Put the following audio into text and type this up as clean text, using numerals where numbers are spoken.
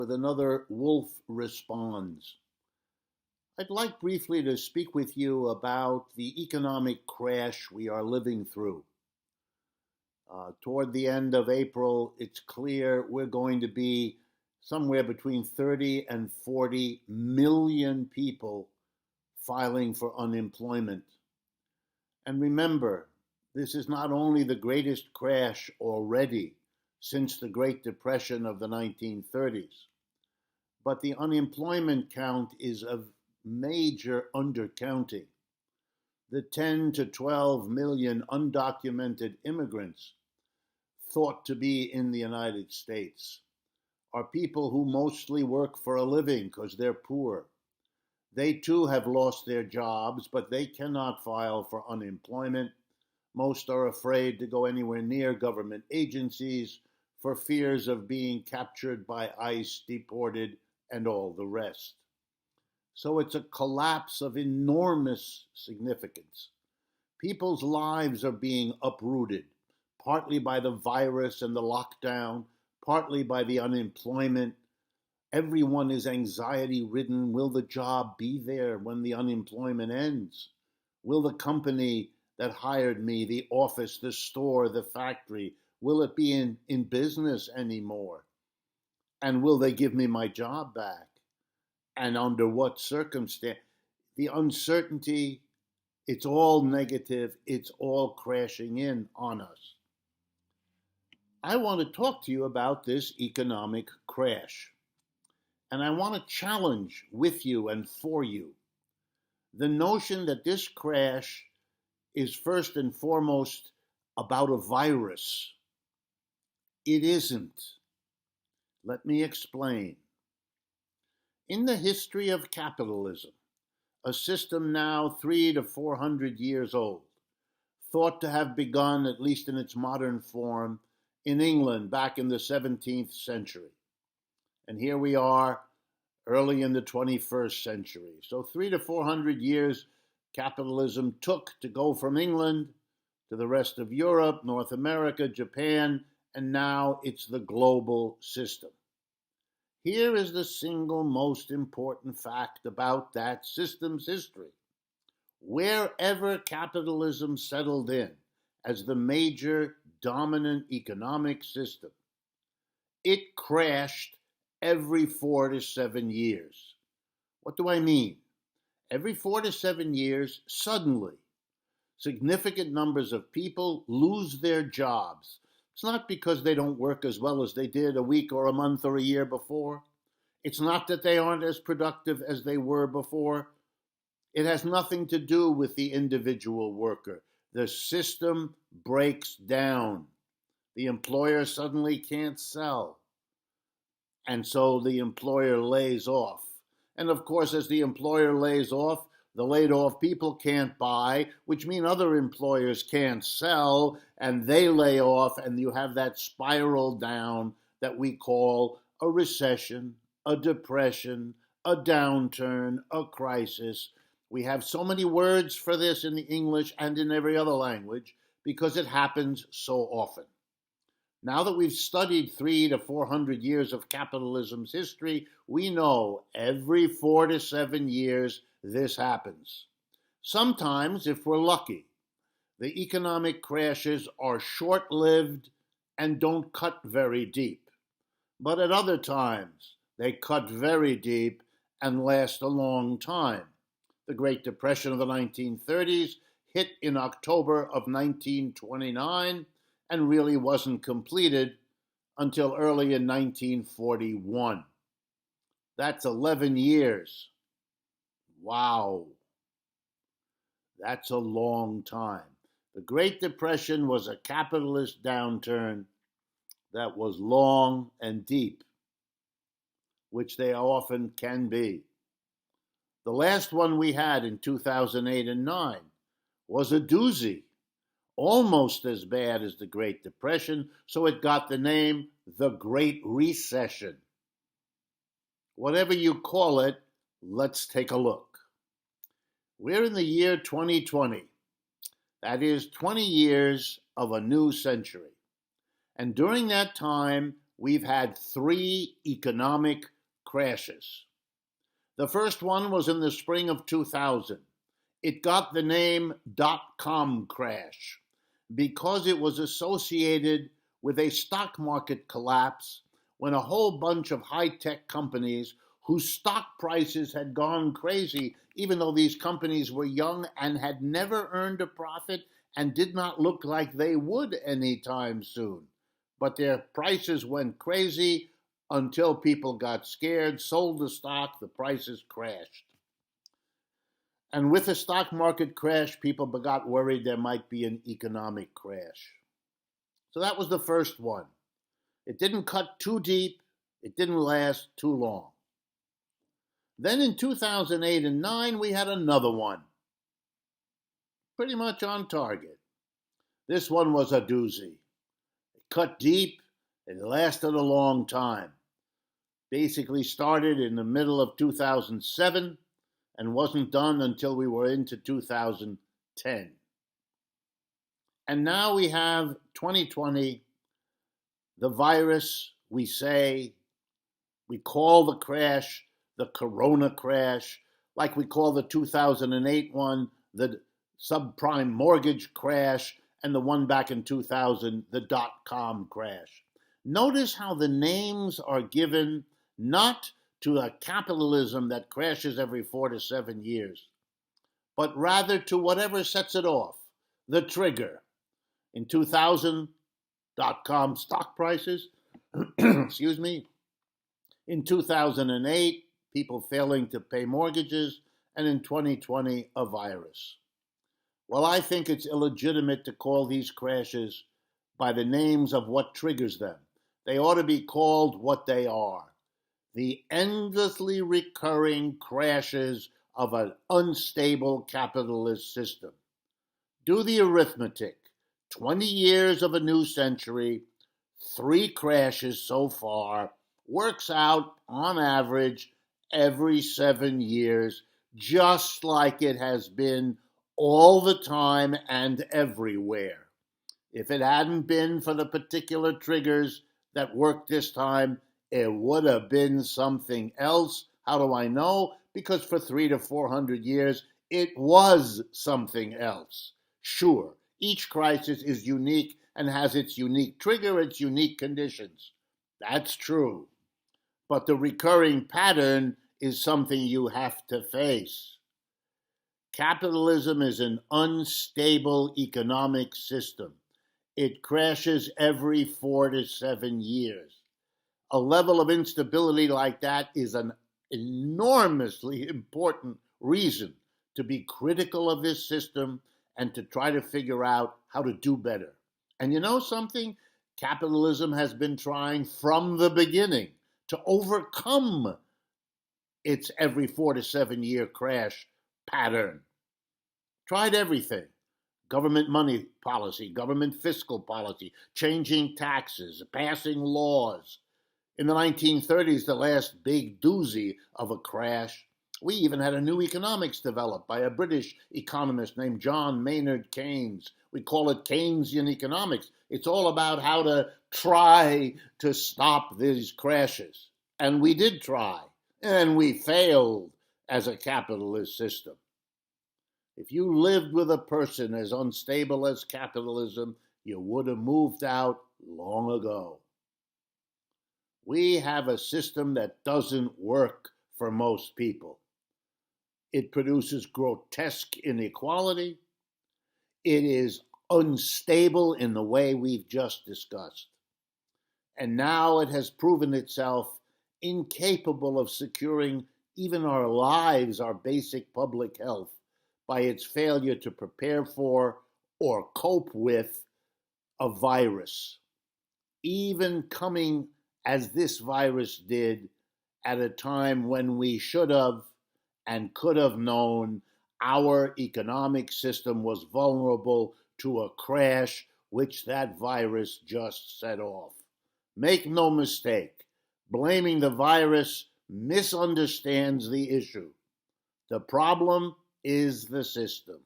with another Wolff Responds. I'd like briefly to speak with you about the economic crash we are living through. Toward the end of April, it's clear we're going to be somewhere between 30 and 40 million people filing for unemployment. And remember, this is not only the greatest crash already since the Great Depression of the 1930s, but the unemployment count is a major undercounting. The 10 to 12 million undocumented immigrants thought to be in the United States are people who mostly work for a living because they're poor. They too have lost their jobs, but they cannot file for unemployment. Most are afraid to go anywhere near government agencies for fears of being captured by ICE, deported, and all the rest. So it's a collapse of enormous significance. People's lives are being uprooted, partly by the virus and the lockdown, partly by the unemployment. Everyone is anxiety-ridden. Will the job be there when the unemployment ends? Will the company that hired me, the office, the store, the factory, will it be in business anymore? And will they give me my job back? And under what circumstance? The uncertainty, it's all negative. It's all crashing in on us. I want to talk to you about this economic crash. And I want to challenge with you and for you the notion that this crash is first and foremost about a virus. It isn't. Let me explain. In the history of capitalism, a system now 300 to 400 years old, thought to have begun, at least in its modern form, in England back in the 17th century. And here we are, early in the 21st century. So 300 to 400 years capitalism took to go from England to the rest of Europe, North America, Japan, and now it's the global system. Here is the single most important fact about that system's history. Wherever capitalism settled in as the major dominant economic system, it crashed every 4 to 7 years. What do I mean? Every 4 to 7 years, suddenly, significant numbers of people lose their jobs. It's not because they don't work as well as they did a week or a month or a year before. It's not that they aren't as productive as they were before. It has nothing to do with the individual worker. The system breaks down. The employer suddenly can't sell. And so the employer lays off. And of course, as the employer lays off, the laid off people can't buy, which means other employers can't sell, and they lay off, and you have that spiral down that we call a recession, a depression, a downturn, a crisis. We have so many words for this in the English and in every other language because it happens so often. Now that we've studied 300 to 400 years of capitalism's history, we know every 4 to 7 years this happens. Sometimes, if we're lucky, the economic crashes are short-lived and don't cut very deep. But at other times, they cut very deep and last a long time. The Great Depression of the 1930s hit in October of 1929 and really wasn't completed until early in 1941. That's 11 years. Wow. That's a long time. The Great Depression was a capitalist downturn that was long and deep, which they often can be. The last one we had in 2008 and 9 was a doozy, almost as bad as the Great Depression, so it got the name the Great Recession. Whatever you call it, let's take a look. We're in the year 2020. That is 20 years of a new century. And during that time, we've had 3 economic crashes. The first one was in the spring of 2000. It got the name dot-com crash because it was associated with a stock market collapse when a whole bunch of high-tech companies whose stock prices had gone crazy, even though these companies were young and had never earned a profit and did not look like they would anytime soon. But their prices went crazy until people got scared, sold the stock, the prices crashed. And with the stock market crash, people got worried there might be an economic crash. So that was the first one. It didn't cut too deep. It didn't last too long. Then in 2008 and 9, we had another one. Pretty much on target. This one was a doozy. It cut deep. It lasted a long time. Basically started in the middle of 2007 and wasn't done until we were into 2010. And now we have 2020, the virus, we call the crash the corona crash, like we call the 2008 one the subprime mortgage crash, and the one back in 2000, the dot-com crash. Notice how the names are given not to a capitalism that crashes every 4 to 7 years, but rather to whatever sets it off, the trigger. In 2000, dot-com stock prices, excuse me. In 2008, people failing to pay mortgages, and in 2020, a virus. Well, I think it's illegitimate to call these crashes by the names of what triggers them. They ought to be called what they are: the endlessly recurring crashes of an unstable capitalist system. Do the arithmetic. 20 years of a new century, 3 crashes so far, works out on average every 7 years, just like it has been all the time and everywhere. If it hadn't been for the particular triggers that worked this time, it would have been something else. How do I know? Because for 300 to 400 years, it was something else. Sure, each crisis is unique and has its unique trigger, its unique conditions. That's true. But the recurring pattern is something you have to face. Capitalism is an unstable economic system. It crashes every 4 to 7 years. A level of instability like that is an enormously important reason to be critical of this system and to try to figure out how to do better. And you know something? Capitalism has been trying from the beginning to overcome its every 4 to 7 year crash pattern. Tried everything. Government money policy, government fiscal policy, changing taxes, passing laws. In the 1930s, the last big doozy of a crash, we even had a new economics developed by a British economist named John Maynard Keynes. We call it Keynesian economics. It's all about how to try to stop these crashes. And we did try, and we failed as a capitalist system. If you lived with a person as unstable as capitalism, you would have moved out long ago. We have a system that doesn't work for most people. It produces grotesque inequality. It is unstable in the way we've just discussed. And now it has proven itself incapable of securing even our lives, our basic public health, by its failure to prepare for or cope with a virus, even coming as this virus did at a time when we should have and could have known our economic system was vulnerable to a crash which that virus just set off. Make no mistake, blaming the virus misunderstands the issue. The problem is the system.